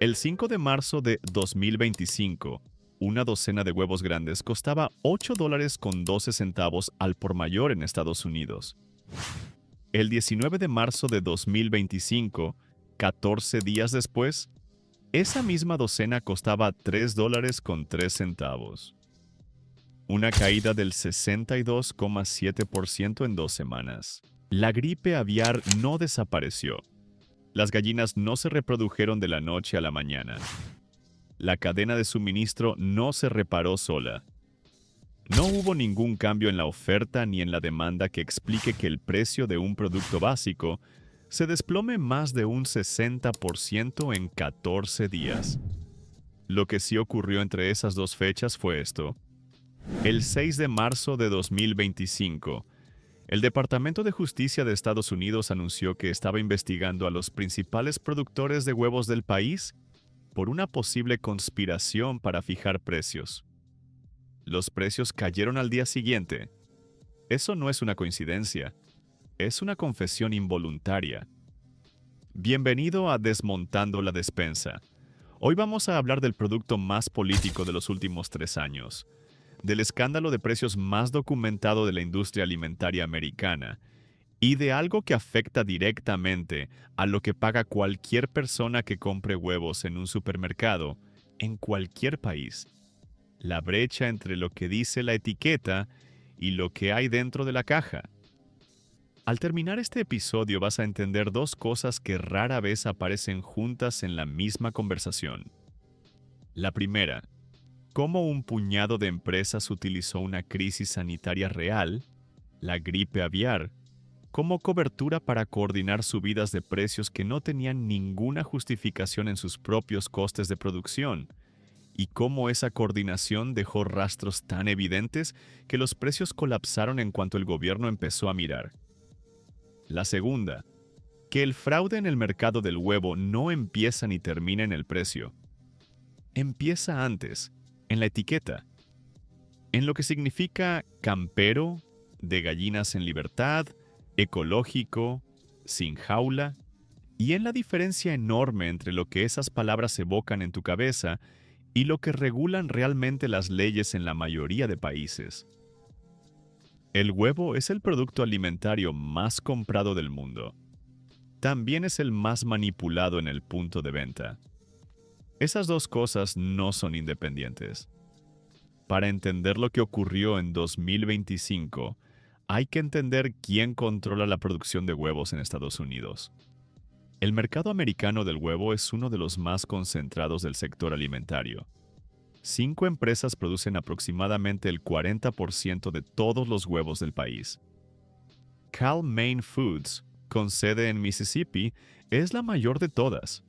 El 5 de marzo de 2025, una docena de huevos grandes costaba $8.12 al por mayor en Estados Unidos. El 19 de marzo de 2025, 14 días después, esa misma docena costaba $3.03. Una caída del 62,7% en 2 semanas. La gripe aviar no desapareció. Las gallinas no se reprodujeron de la noche a la mañana. La cadena de suministro no se reparó sola. No hubo ningún cambio en la oferta ni en la demanda que explique que el precio de un producto básico se desplome más de un 60% en 14 días. Lo que sí ocurrió entre esas dos fechas fue esto. El 6 de marzo de 2025, el Departamento de Justicia de Estados Unidos anunció que estaba investigando a los principales productores de huevos del país por una posible conspiración para fijar precios. Los precios cayeron al día siguiente. Eso no es una coincidencia, es una confesión involuntaria. Bienvenido a Desmontando la Despensa. Hoy vamos a hablar del producto más político de los últimos 3 años, del escándalo de precios más documentado de la industria alimentaria americana y de algo que afecta directamente a lo que paga cualquier persona que compre huevos en un supermercado en cualquier país. La brecha entre lo que dice la etiqueta y lo que hay dentro de la caja. Al terminar este episodio vas a entender dos cosas que rara vez aparecen juntas en la misma conversación. La primera, cómo un puñado de empresas utilizó una crisis sanitaria real, la gripe aviar, como cobertura para coordinar subidas de precios que no tenían ninguna justificación en sus propios costes de producción, y cómo esa coordinación dejó rastros tan evidentes que los precios colapsaron en cuanto el gobierno empezó a mirar. La segunda, que el fraude en el mercado del huevo no empieza ni termina en el precio. Empieza antes, en la etiqueta, en lo que significa campero, de gallinas en libertad, ecológico, sin jaula, y en la diferencia enorme entre lo que esas palabras evocan en tu cabeza y lo que regulan realmente las leyes en la mayoría de países. El huevo es el producto alimentario más comprado del mundo. También es el más manipulado en el punto de venta. Esas dos cosas no son independientes. Para entender lo que ocurrió en 2025, hay que entender quién controla la producción de huevos en Estados Unidos. El mercado americano del huevo es uno de los más concentrados del sector alimentario. 5 empresas producen aproximadamente el 40% de todos los huevos del país. Cal-Maine Foods, con sede en Mississippi, es la mayor de todas.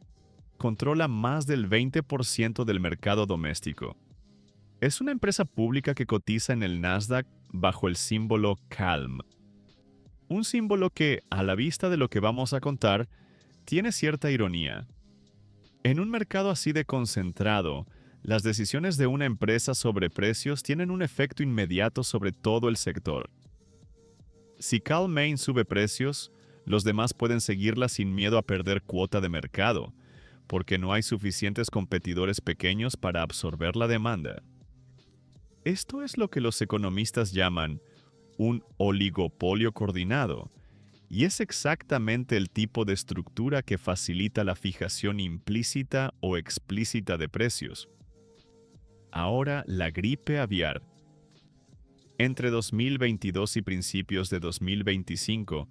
Controla más del 20% del mercado doméstico. Es una empresa pública que cotiza en el Nasdaq bajo el símbolo CALM. Un símbolo que, a la vista de lo que vamos a contar, tiene cierta ironía. En un mercado así de concentrado, las decisiones de una empresa sobre precios tienen un efecto inmediato sobre todo el sector. Si Cal-Maine sube precios, los demás pueden seguirla sin miedo a perder cuota de mercado, porque no hay suficientes competidores pequeños para absorber la demanda. Esto es lo que los economistas llaman un oligopolio coordinado, y es exactamente el tipo de estructura que facilita la fijación implícita o explícita de precios. Ahora, la gripe aviar. Entre 2022 y principios de 2025,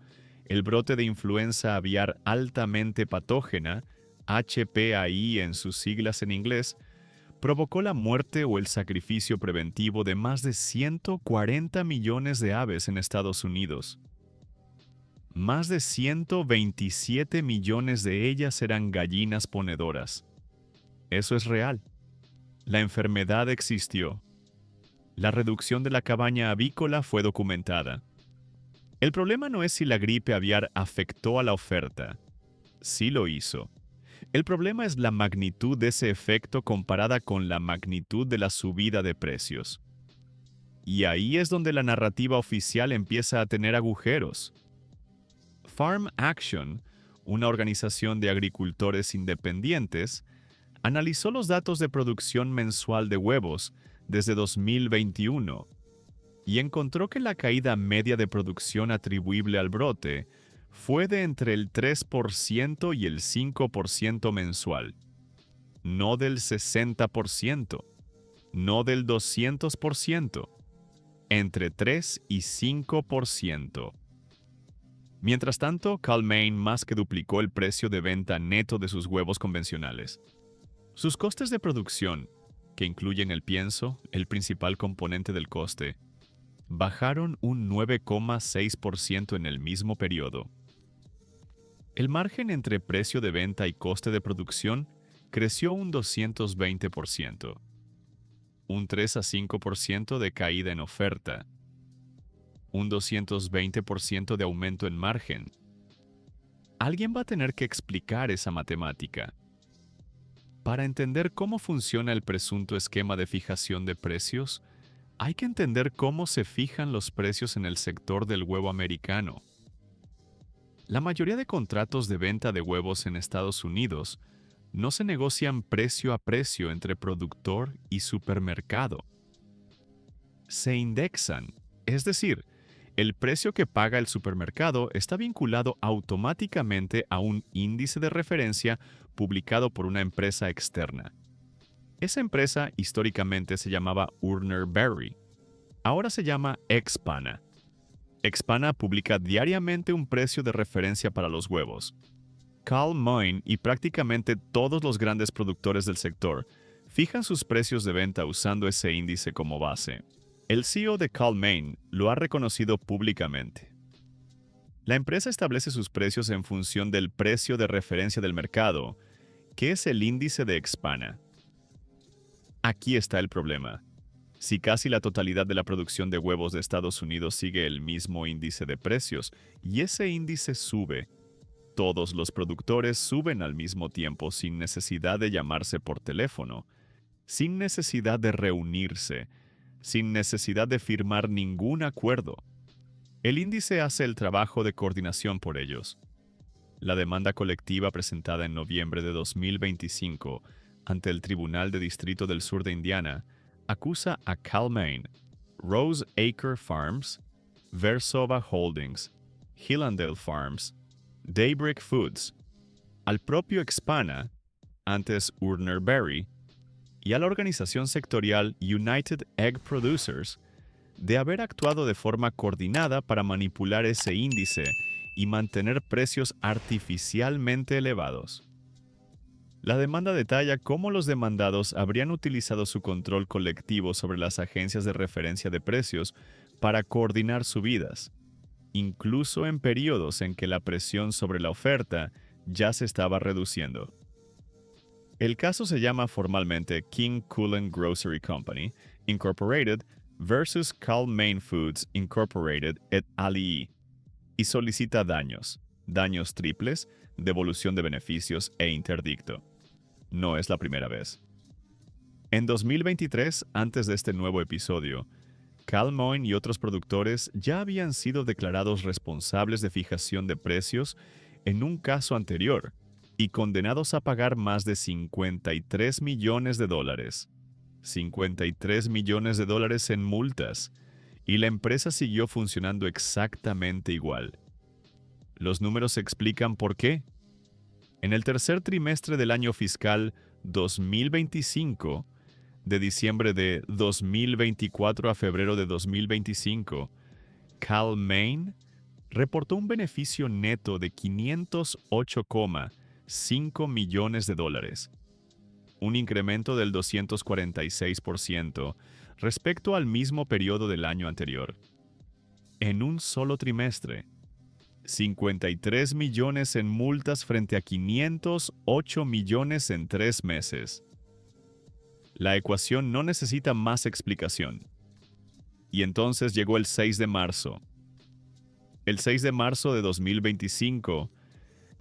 el brote de influenza aviar altamente patógena, HPAI en sus siglas en inglés, provocó la muerte o el sacrificio preventivo de más de 140 millones de aves en Estados Unidos. Más de 127 millones de ellas eran gallinas ponedoras. Eso es real. La enfermedad existió. La reducción de la cabaña avícola fue documentada. El problema no es si la gripe aviar afectó a la oferta. Sí lo hizo. El problema es la magnitud de ese efecto comparada con la magnitud de la subida de precios. Y ahí es donde la narrativa oficial empieza a tener agujeros. Farm Action, una organización de agricultores independientes, Analizó los datos de producción mensual de huevos desde 2021 y encontró que la caída media de producción atribuible al brote fue de entre el 3% y el 5% mensual, no del 60%, no del 200%, entre 3 y 5%. Mientras tanto, Cal-Maine más que duplicó el precio de venta neto de sus huevos convencionales. Sus costes de producción, que incluyen el pienso, el principal componente del coste, bajaron un 9,6% en el mismo periodo. El margen entre precio de venta y coste de producción creció un 220%, un 3 a 5% de caída en oferta, un 220% de aumento en margen. Alguien va a tener que explicar esa matemática. Para entender cómo funciona el presunto esquema de fijación de precios, hay que entender cómo se fijan los precios en el sector del huevo americano. La mayoría de contratos de venta de huevos en Estados Unidos no se negocian precio a precio entre productor y supermercado. Se indexan, es decir, el precio que paga el supermercado está vinculado automáticamente a un índice de referencia publicado por una empresa externa. Esa empresa históricamente se llamaba Urner Barry. Ahora se llama Expana. Expana publica diariamente un precio de referencia para los huevos. Cal-Maine y prácticamente todos los grandes productores del sector fijan sus precios de venta usando ese índice como base. El CEO de Cal-Maine lo ha reconocido públicamente. La empresa establece sus precios en función del precio de referencia del mercado, que es el índice de Expana. Aquí está el problema. Si casi la totalidad de la producción de huevos de Estados Unidos sigue el mismo índice de precios y ese índice sube, todos los productores suben al mismo tiempo sin necesidad de llamarse por teléfono, sin necesidad de reunirse, sin necesidad de firmar ningún acuerdo. El índice hace el trabajo de coordinación por ellos. La demanda colectiva presentada en noviembre de 2025 ante el Tribunal de Distrito del Sur de Indiana acusa a Cal-Maine, Rose Acre Farms, Versova Holdings, Hillandale Farms, Daybreak Foods, al propio Expana, antes Urner Barry, y a la organización sectorial United Egg Producers de haber actuado de forma coordinada para manipular ese índice y mantener precios artificialmente elevados. La demanda detalla cómo los demandados habrían utilizado su control colectivo sobre las agencias de referencia de precios para coordinar subidas, incluso en periodos en que la presión sobre la oferta ya se estaba reduciendo. El caso se llama formalmente King Kullen Grocery Company, Incorporated versus Cal-Maine Foods Incorporated et al. Y solicita daños triples, devolución de beneficios e interdicto. No es la primera vez. En 2023, antes de este nuevo episodio, Cal-Maine y otros productores ya habían sido declarados responsables de fijación de precios en un caso anterior y condenados a pagar más de $53 millones. $53 millones en multas, y la empresa siguió funcionando exactamente igual. Los números explican por qué. En el tercer trimestre del año fiscal 2025, de diciembre de 2024 a febrero de 2025, Cal-Maine reportó un beneficio neto de $508,5 millones, un incremento del 246% respecto al mismo periodo del año anterior. En un solo trimestre, 53 millones en multas frente a 508 millones en 3 meses. La ecuación no necesita más explicación. Y entonces llegó el 6 de marzo. El 6 de marzo de 2025,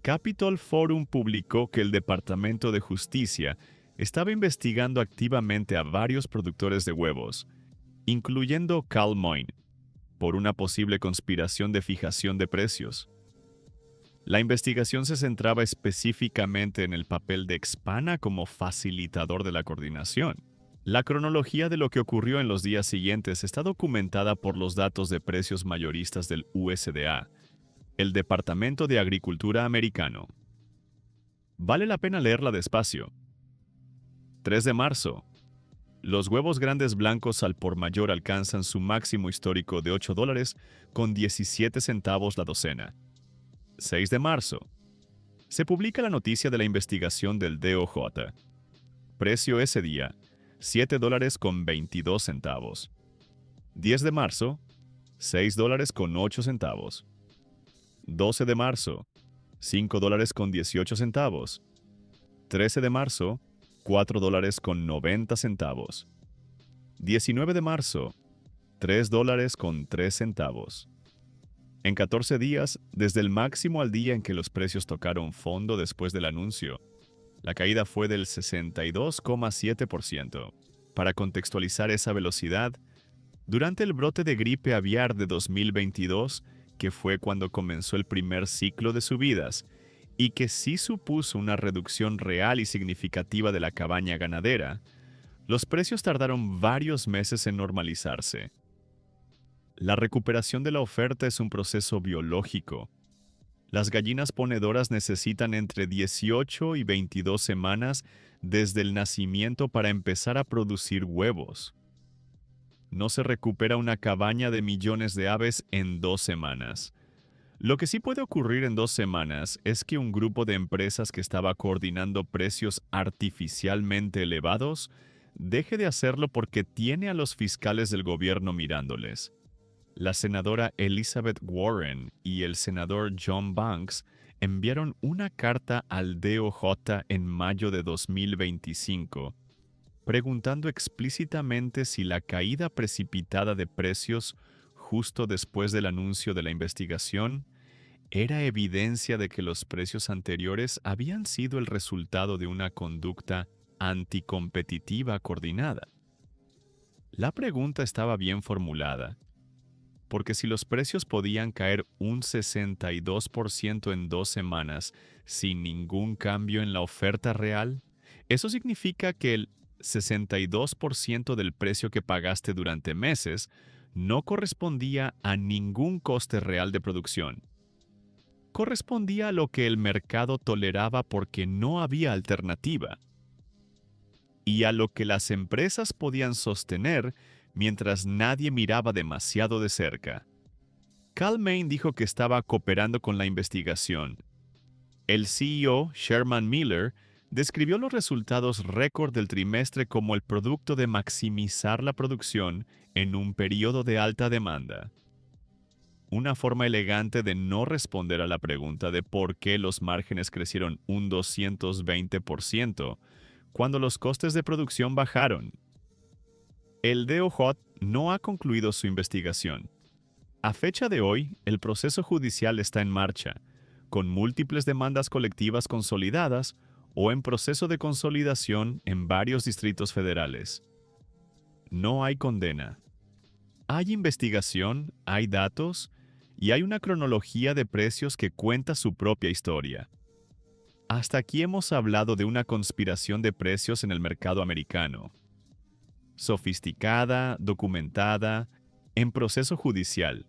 Capitol Forum publicó que el Departamento de Justicia estaba investigando activamente a varios productores de huevos, incluyendo Cal-Maine, por una posible conspiración de fijación de precios. La investigación se centraba específicamente en el papel de Expana como facilitador de la coordinación. La cronología de lo que ocurrió en los días siguientes está documentada por los datos de precios mayoristas del USDA, el Departamento de Agricultura americano. Vale la pena leerla despacio. 3 de marzo. Los huevos grandes blancos al por mayor alcanzan su máximo histórico de $8 con 17 centavos la docena. 6 de marzo. Se publica la noticia de la investigación del DOJ. Precio ese día, $7 con 22 centavos. 10 de marzo, $6 con 8 centavos. 12 de marzo, $5 con 18 centavos. 13 de marzo, $4 con 90 centavos. 19 de marzo, $3 con 3 centavos. En 14 días, desde el máximo al día en que los precios tocaron fondo después del anuncio, la caída fue del 62,7%. Para contextualizar esa velocidad, durante el brote de gripe aviar de 2022, que fue cuando comenzó el primer ciclo de subidas, y que sí supuso una reducción real y significativa de la cabaña ganadera, los precios tardaron varios meses en normalizarse. La recuperación de la oferta es un proceso biológico. Las gallinas ponedoras necesitan entre 18 y 22 semanas desde el nacimiento para empezar a producir huevos. No se recupera una cabaña de millones de aves en 2 semanas. Lo que sí puede ocurrir en 2 semanas es que un grupo de empresas que estaba coordinando precios artificialmente elevados deje de hacerlo porque tiene a los fiscales del gobierno mirándoles. La senadora Elizabeth Warren y el senador John Banks enviaron una carta al DOJ en mayo de 2025, preguntando explícitamente si la caída precipitada de precios justo después del anuncio de la investigación era evidencia de que los precios anteriores habían sido el resultado de una conducta anticompetitiva coordinada. La pregunta estaba bien formulada, porque si los precios podían caer un 62% en 2 semanas sin ningún cambio en la oferta real, eso significa que el 62% del precio que pagaste durante meses no correspondía a ningún coste real de producción. Correspondía a lo que el mercado toleraba porque no había alternativa, y a lo que las empresas podían sostener mientras nadie miraba demasiado de cerca. Cal-Maine dijo que estaba cooperando con la investigación. El CEO, Sherman Miller, describió los resultados récord del trimestre como el producto de maximizar la producción en un periodo de alta demanda. Una forma elegante de no responder a la pregunta de por qué los márgenes crecieron un 220% cuando los costes de producción bajaron. El DOJ no ha concluido su investigación. A fecha de hoy, el proceso judicial está en marcha, con múltiples demandas colectivas consolidadas o en proceso de consolidación en varios distritos federales. No hay condena. Hay investigación, hay datos y hay una cronología de precios que cuenta su propia historia. Hasta aquí hemos hablado de una conspiración de precios en el mercado americano. Sofisticada, documentada, en proceso judicial.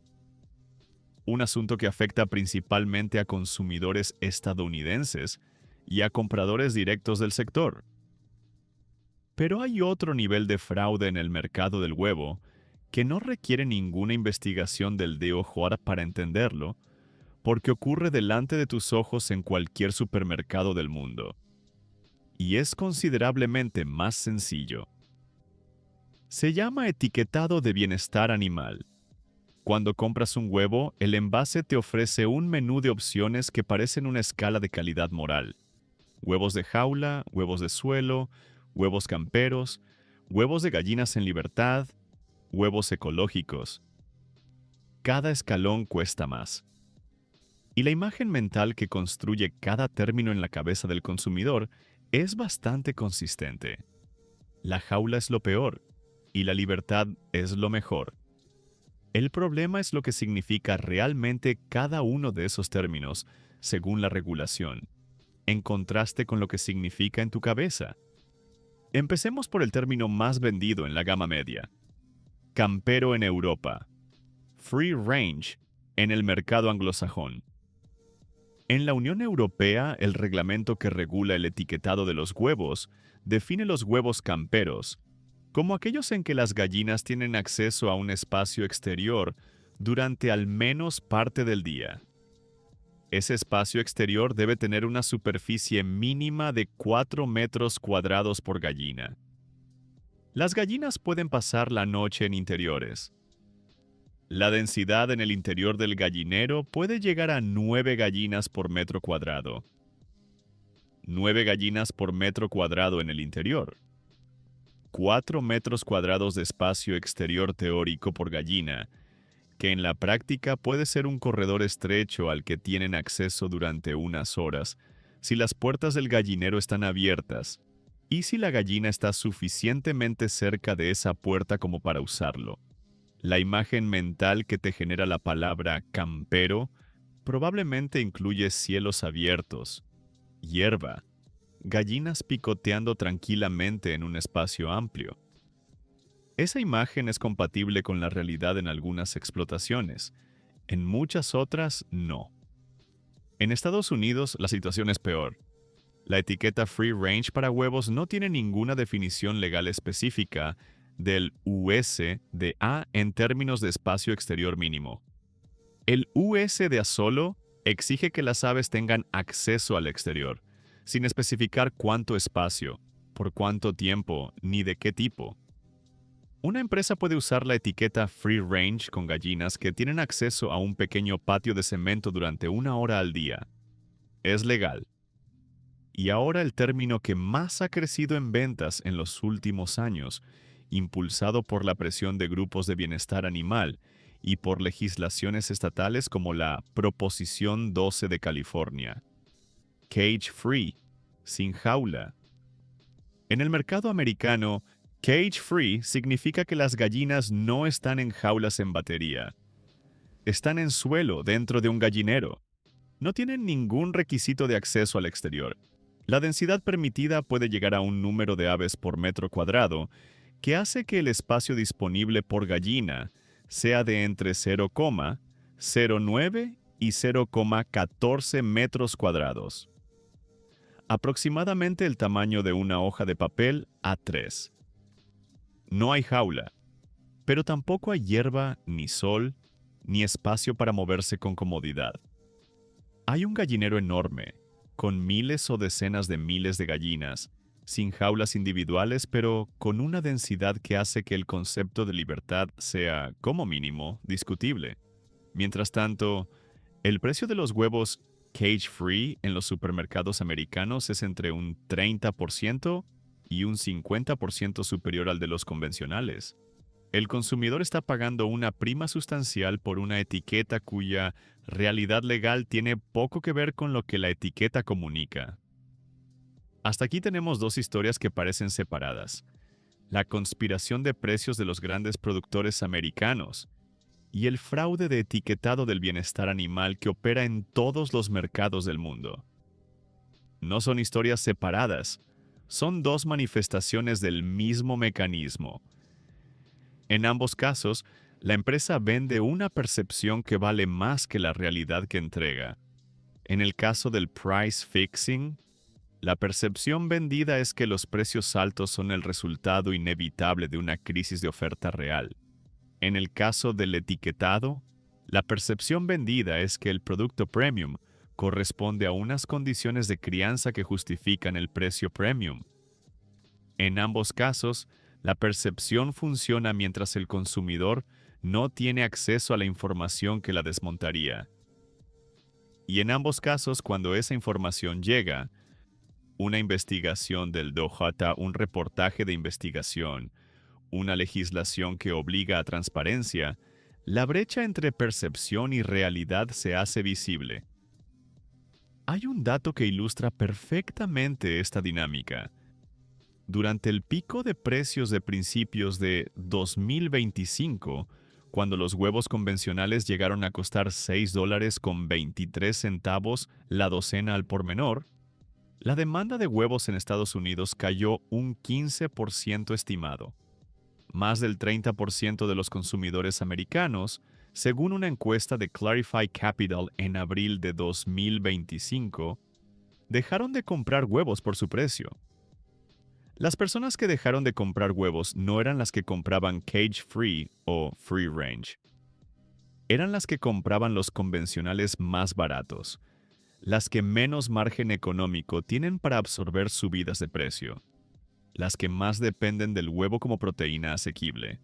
Un asunto que afecta principalmente a consumidores estadounidenses y a compradores directos del sector. Pero hay otro nivel de fraude en el mercado del huevo que no requiere ninguna investigación del DOJ para entenderlo, porque ocurre delante de tus ojos en cualquier supermercado del mundo. Y es considerablemente más sencillo. Se llama etiquetado de bienestar animal. Cuando compras un huevo, el envase te ofrece un menú de opciones que parecen una escala de calidad moral. Huevos de jaula, huevos de suelo, huevos camperos, huevos de gallinas en libertad, huevos ecológicos. Cada escalón cuesta más. Y la imagen mental que construye cada término en la cabeza del consumidor es bastante consistente. La jaula es lo peor y la libertad es lo mejor. El problema es lo que significa realmente cada uno de esos términos según la regulación, en contraste con lo que significa en tu cabeza. Empecemos por el término más vendido en la gama media: campero en Europa, free range en el mercado anglosajón. En la Unión Europea, el reglamento que regula el etiquetado de los huevos define los huevos camperos como aquellos en que las gallinas tienen acceso a un espacio exterior durante al menos parte del día. Ese espacio exterior debe tener una superficie mínima de 4 metros cuadrados por gallina. Las gallinas pueden pasar la noche en interiores. La densidad en el interior del gallinero puede llegar a 9 gallinas por metro cuadrado. 9 gallinas por metro cuadrado en el interior. 4 metros cuadrados de espacio exterior teórico por gallina, que en la práctica puede ser un corredor estrecho al que tienen acceso durante unas horas, si las puertas del gallinero están abiertas y si la gallina está suficientemente cerca de esa puerta como para usarlo. La imagen mental que te genera la palabra campero probablemente incluye cielos abiertos, hierba, gallinas picoteando tranquilamente en un espacio amplio. Esa imagen es compatible con la realidad en algunas explotaciones, en muchas otras no. En Estados Unidos la situación es peor. La etiqueta Free Range para huevos no tiene ninguna definición legal específica del US-DA en términos de espacio exterior mínimo. El US-DA solo exige que las aves tengan acceso al exterior, sin especificar cuánto espacio, por cuánto tiempo, ni de qué tipo. Una empresa puede usar la etiqueta Free Range con gallinas que tienen acceso a un pequeño patio de cemento durante 1 hora al día. Es legal. Y ahora el término que más ha crecido en ventas en los últimos años, impulsado por la presión de grupos de bienestar animal y por legislaciones estatales como la Proposición 12 de California. Cage Free, sin jaula. En el mercado americano, cage free significa que las gallinas no están en jaulas en batería. Están en suelo dentro de un gallinero. No tienen ningún requisito de acceso al exterior. La densidad permitida puede llegar a un número de aves por metro cuadrado que hace que el espacio disponible por gallina sea de entre 0,09 y 0,14 metros cuadrados. Aproximadamente el tamaño de una hoja de papel A3. No hay jaula, pero tampoco hay hierba, ni sol, ni espacio para moverse con comodidad. Hay un gallinero enorme, con miles o decenas de miles de gallinas, sin jaulas individuales, pero con una densidad que hace que el concepto de libertad sea, como mínimo, discutible. Mientras tanto, el precio de los huevos cage free en los supermercados americanos es entre un 30% y un 50% superior al de los convencionales. El consumidor está pagando una prima sustancial por una etiqueta cuya realidad legal tiene poco que ver con lo que la etiqueta comunica. Hasta aquí tenemos dos historias que parecen separadas: la conspiración de precios de los grandes productores americanos y el fraude de etiquetado del bienestar animal que opera en todos los mercados del mundo. No son historias separadas, son dos manifestaciones del mismo mecanismo. En ambos casos, la empresa vende una percepción que vale más que la realidad que entrega. En el caso del price fixing, la percepción vendida es que los precios altos son el resultado inevitable de una crisis de oferta real. En el caso del etiquetado, la percepción vendida es que el producto premium corresponde a unas condiciones de crianza que justifican el precio premium. En ambos casos, la percepción funciona mientras el consumidor no tiene acceso a la información que la desmontaría. Y en ambos casos, cuando esa información llega, una investigación del DOJ, un reportaje de investigación, una legislación que obliga a transparencia, la brecha entre percepción y realidad se hace visible. Hay un dato que ilustra perfectamente esta dinámica. Durante el pico de precios de principios de 2025, cuando los huevos convencionales llegaron a costar $6.23 la docena al por menor, la demanda de huevos en Estados Unidos cayó un 15% estimado. Más del 30% de los consumidores americanos, según una encuesta de Clarify Capital en abril de 2025, dejaron de comprar huevos por su precio. Las personas que dejaron de comprar huevos no eran las que compraban cage free o free range. Eran las que compraban los convencionales más baratos, las que menos margen económico tienen para absorber subidas de precio, las que más dependen del huevo como proteína asequible.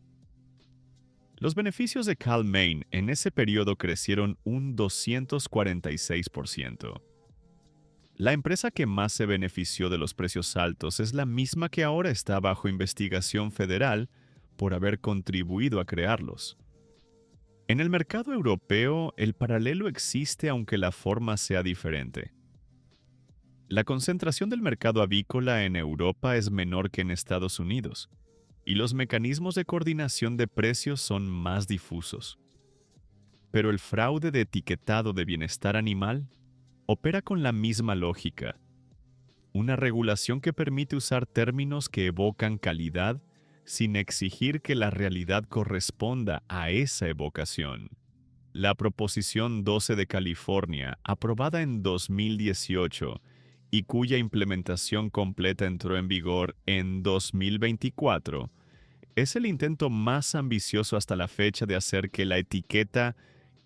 Los beneficios de Cal-Maine en ese periodo crecieron un 246%. La empresa que más se benefició de los precios altos es la misma que ahora está bajo investigación federal por haber contribuido a crearlos. En el mercado europeo, el paralelo existe aunque la forma sea diferente. La concentración del mercado avícola en Europa es menor que en Estados Unidos, y los mecanismos de coordinación de precios son más difusos. Pero el fraude de etiquetado de bienestar animal opera con la misma lógica. Una regulación que permite usar términos que evocan calidad sin exigir que la realidad corresponda a esa evocación. La Proposición 12 de California, aprobada en 2018 y cuya implementación completa entró en vigor en 2024, es el intento más ambicioso hasta la fecha de hacer que la etiqueta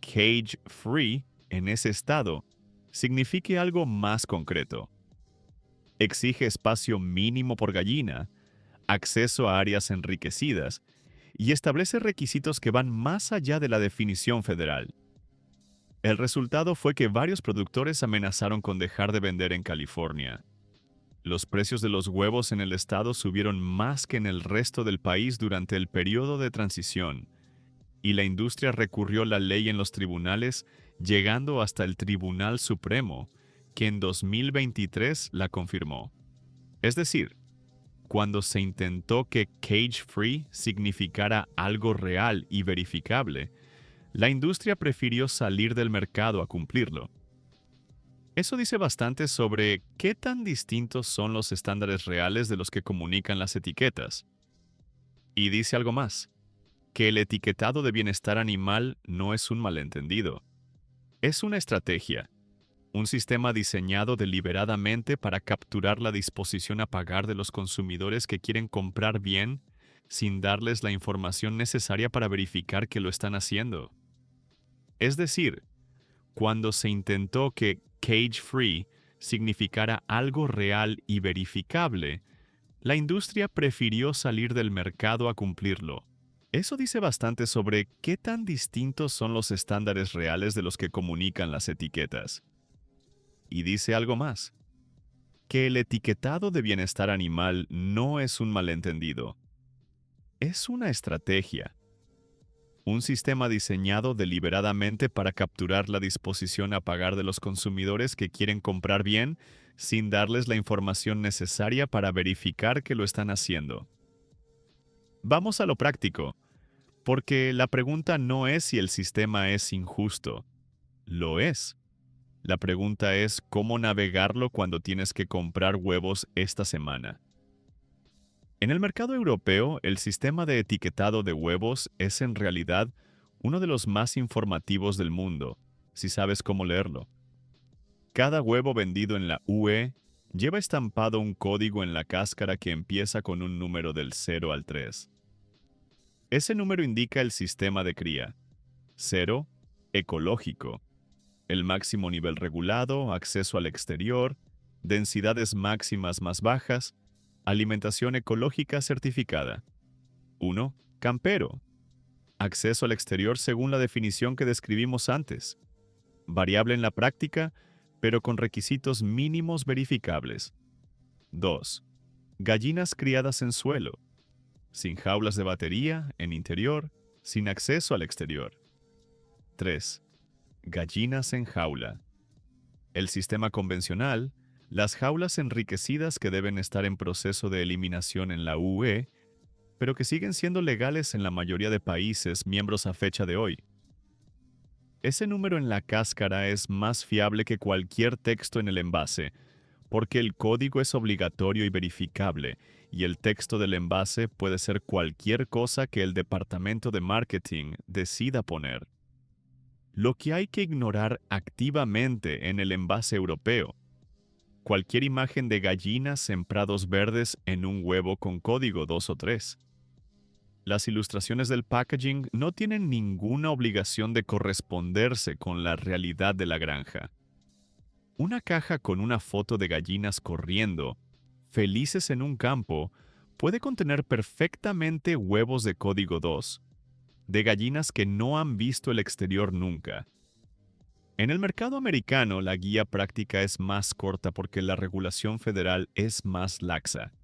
cage free en ese estado signifique algo más concreto. Exige espacio mínimo por gallina, acceso a áreas enriquecidas y establece requisitos que van más allá de la definición federal. El resultado fue que varios productores amenazaron con dejar de vender en California. Los precios de los huevos en el estado subieron más que en el resto del país durante el periodo de transición, y la industria recurrió la ley en los tribunales, llegando hasta el Tribunal Supremo, que en 2023 la confirmó. Es decir, cuando se intentó que cage free significara algo real y verificable, la industria prefirió salir del mercado a cumplirlo. Eso dice bastante sobre qué tan distintos son los estándares reales de los que comunican las etiquetas. Y dice algo más, que el etiquetado de bienestar animal no es un malentendido. Es una estrategia, un sistema diseñado deliberadamente para capturar la disposición a pagar de los consumidores que quieren comprar bien sin darles la información necesaria para verificar que lo están haciendo. Es decir, cuando se intentó que cage free significara algo real y verificable, la industria prefirió salir del mercado a cumplirlo. Eso dice bastante sobre qué tan distintos son los estándares reales de los que comunican las etiquetas. Y dice algo más, que el etiquetado de bienestar animal no es un malentendido. Es una estrategia. Un sistema diseñado deliberadamente para capturar la disposición a pagar de los consumidores que quieren comprar bien sin darles la información necesaria para verificar que lo están haciendo. Vamos a lo práctico, porque la pregunta no es si el sistema es injusto. Lo es. La pregunta es cómo navegarlo cuando tienes que comprar huevos esta semana. En el mercado europeo, el sistema de etiquetado de huevos es en realidad uno de los más informativos del mundo, si sabes cómo leerlo. Cada huevo vendido en la UE lleva estampado un código en la cáscara que empieza con un número del 0 al 3. Ese número indica el sistema de cría. 0, ecológico. El máximo nivel regulado, acceso al exterior, densidades máximas más bajas, alimentación ecológica certificada. 1. Campero. Acceso al exterior según la definición que describimos antes. Variable en la práctica, pero con requisitos mínimos verificables. 2. Gallinas criadas en suelo. Sin jaulas de batería, en interior, sin acceso al exterior. 3. Gallinas en jaula. El sistema convencional, las jaulas enriquecidas que deben estar en proceso de eliminación en la UE, pero que siguen siendo legales en la mayoría de países miembros a fecha de hoy. Ese número en la cáscara es más fiable que cualquier texto en el envase, porque el código es obligatorio y verificable, y el texto del envase puede ser cualquier cosa que el departamento de marketing decida poner. Lo que hay que ignorar activamente en el envase europeo: cualquier imagen de gallinas en prados verdes en un huevo con código 2 o 3. Las ilustraciones del packaging no tienen ninguna obligación de corresponderse con la realidad de la granja. Una caja con una foto de gallinas corriendo, felices en un campo, puede contener perfectamente huevos de código 2, de gallinas que no han visto el exterior nunca. En el mercado americano, la guía práctica es más corta porque la regulación federal es más laxa.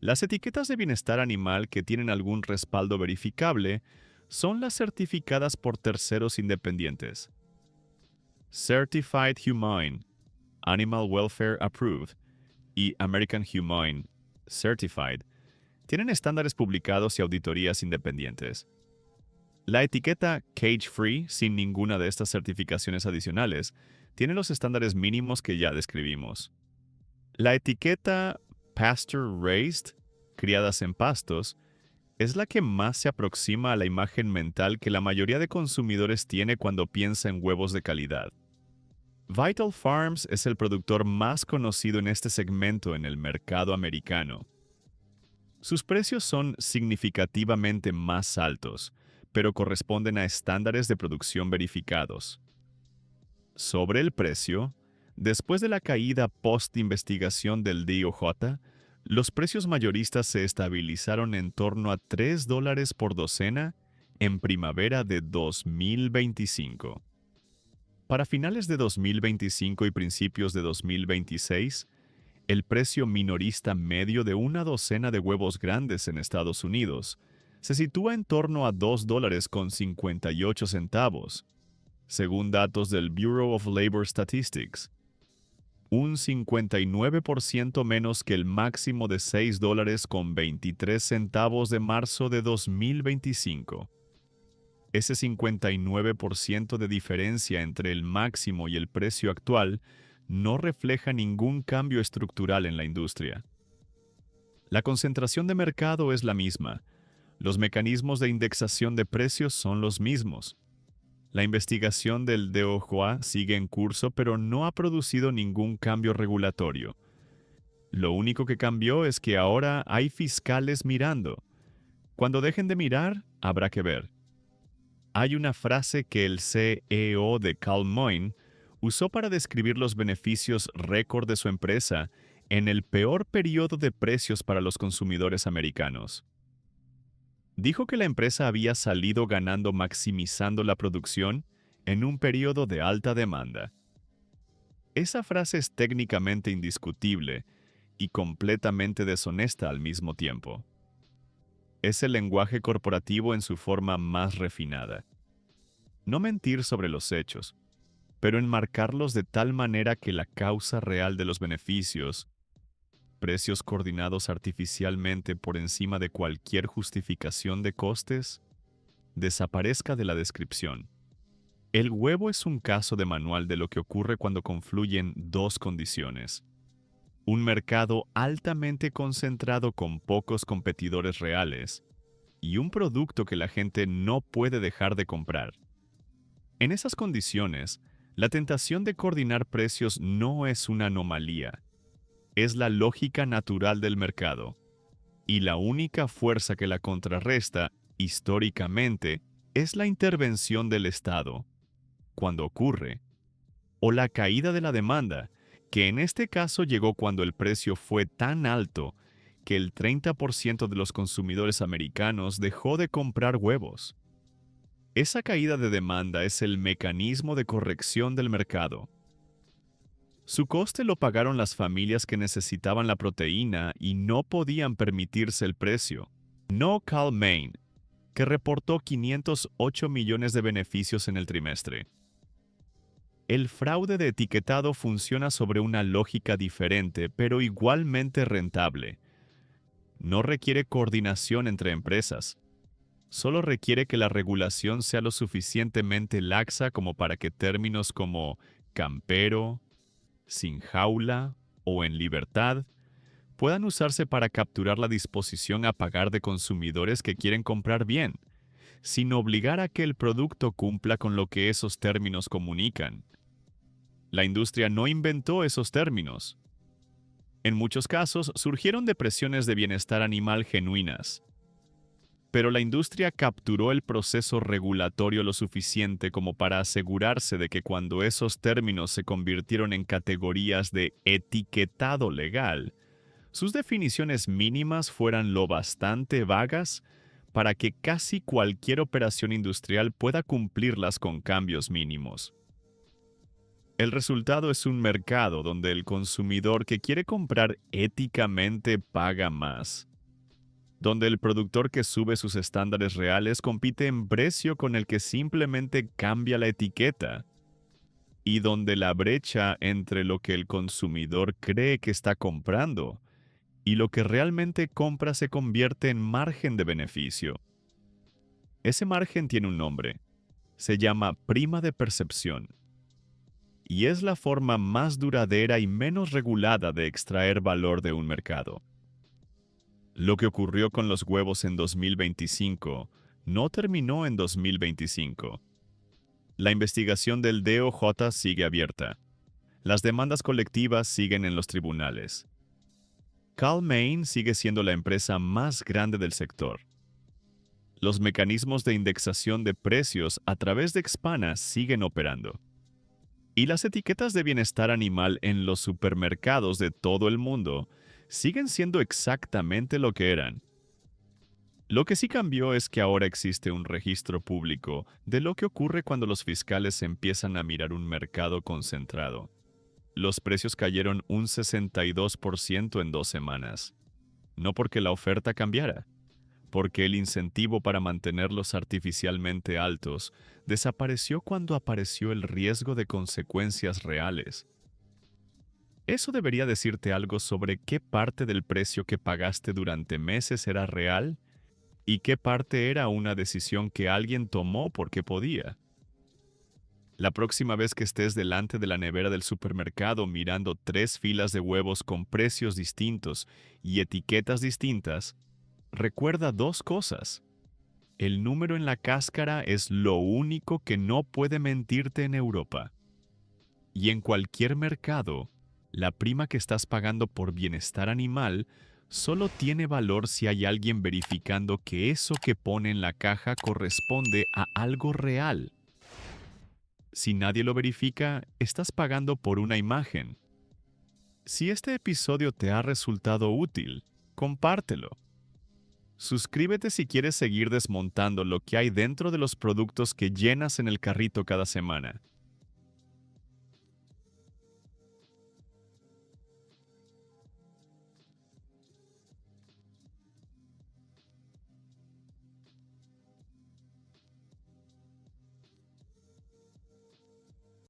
Las etiquetas de bienestar animal que tienen algún respaldo verificable son las certificadas por terceros independientes. Certified Humane, Animal Welfare Approved y American Humane Certified tienen estándares publicados y auditorías independientes. La etiqueta Cage Free, sin ninguna de estas certificaciones adicionales, tiene los estándares mínimos que ya describimos. La etiqueta Pasture Raised, criadas en pastos, es la que más se aproxima a la imagen mental que la mayoría de consumidores tiene cuando piensa en huevos de calidad. Vital Farms es el productor más conocido en este segmento en el mercado americano. Sus precios son significativamente más altos, pero corresponden a estándares de producción verificados. Sobre el precio, después de la caída post-investigación del DOJ, los precios mayoristas se estabilizaron en torno a $3 por docena en primavera de 2025. Para finales de 2025 y principios de 2026, el precio minorista medio de una docena de huevos grandes en Estados Unidos se sitúa en torno a $2.58, según datos del Bureau of Labor Statistics, un 59% menos que el máximo de $6.23 de marzo de 2025. Ese 59% de diferencia entre el máximo y el precio actual no refleja ningún cambio estructural en la industria. La concentración de mercado es la misma. Los mecanismos de indexación de precios son los mismos. La investigación del DOJ sigue en curso, pero no ha producido ningún cambio regulatorio. Lo único que cambió es que ahora hay fiscales mirando. Cuando dejen de mirar, habrá que ver. Hay una frase que el CEO de Cal Moine usó para describir los beneficios récord de su empresa en el peor periodo de precios para los consumidores americanos. Dijo que la empresa había salido ganando maximizando la producción en un periodo de alta demanda. Esa frase es técnicamente indiscutible y completamente deshonesta al mismo tiempo. Es el lenguaje corporativo en su forma más refinada. No mentir sobre los hechos, pero enmarcarlos de tal manera que la causa real de los beneficios, precios coordinados artificialmente por encima de cualquier justificación de costes, desaparezca de la descripción. El huevo es un caso de manual de lo que ocurre cuando confluyen dos condiciones: un mercado altamente concentrado con pocos competidores reales y un producto que la gente no puede dejar de comprar. En esas condiciones, la tentación de coordinar precios no es una anomalía, es la lógica natural del mercado, y la única fuerza que la contrarresta, históricamente, es la intervención del Estado, cuando ocurre, o la caída de la demanda, que en este caso llegó cuando el precio fue tan alto que el 30% de los consumidores americanos dejó de comprar huevos. Esa caída de demanda es el mecanismo de corrección del mercado. Su coste lo pagaron las familias que necesitaban la proteína y no podían permitirse el precio. No Cal Moine, que reportó 508 millones de beneficios en el trimestre. El fraude de etiquetado funciona sobre una lógica diferente, pero igualmente rentable. No requiere coordinación entre empresas. Solo requiere que la regulación sea lo suficientemente laxa como para que términos como campero, sin jaula o en libertad puedan usarse para capturar la disposición a pagar de consumidores que quieren comprar bien, sin obligar a que el producto cumpla con lo que esos términos comunican. La industria no inventó esos términos. En muchos casos surgieron de presiones de bienestar animal genuinas, pero la industria capturó el proceso regulatorio lo suficiente como para asegurarse de que cuando esos términos se convirtieron en categorías de etiquetado legal, sus definiciones mínimas fueran lo bastante vagas para que casi cualquier operación industrial pueda cumplirlas con cambios mínimos. El resultado es un mercado donde el consumidor que quiere comprar éticamente paga más, donde el productor que sube sus estándares reales compite en precio con el que simplemente cambia la etiqueta, y donde la brecha entre lo que el consumidor cree que está comprando y lo que realmente compra se convierte en margen de beneficio. Ese margen tiene un nombre. Se llama prima de percepción. Y es la forma más duradera y menos regulada de extraer valor de un mercado. Lo que ocurrió con los huevos en 2025 no terminó en 2025. La investigación del DOJ sigue abierta. Las demandas colectivas siguen en los tribunales. Cal-Maine sigue siendo la empresa más grande del sector. Los mecanismos de indexación de precios a través de Expana siguen operando. Y las etiquetas de bienestar animal en los supermercados de todo el mundo siguen siendo exactamente lo que eran. Lo que sí cambió es que ahora existe un registro público de lo que ocurre cuando los fiscales empiezan a mirar un mercado concentrado. Los precios cayeron un 62% en 2 semanas. No porque la oferta cambiara, porque el incentivo para mantenerlos artificialmente altos desapareció cuando apareció el riesgo de consecuencias reales. Eso debería decirte algo sobre qué parte del precio que pagaste durante meses era real y qué parte era una decisión que alguien tomó porque podía. La próxima vez que estés delante de la nevera del supermercado mirando 3 filas de huevos con precios distintos y etiquetas distintas, recuerda 2 cosas. El número en la cáscara es lo único que no puede mentirte en Europa. Y en cualquier mercado, la prima que estás pagando por bienestar animal solo tiene valor si hay alguien verificando que eso que pone en la caja corresponde a algo real. Si nadie lo verifica, estás pagando por una imagen. Si este episodio te ha resultado útil, compártelo. Suscríbete si quieres seguir desmontando lo que hay dentro de los productos que llenas en el carrito cada semana.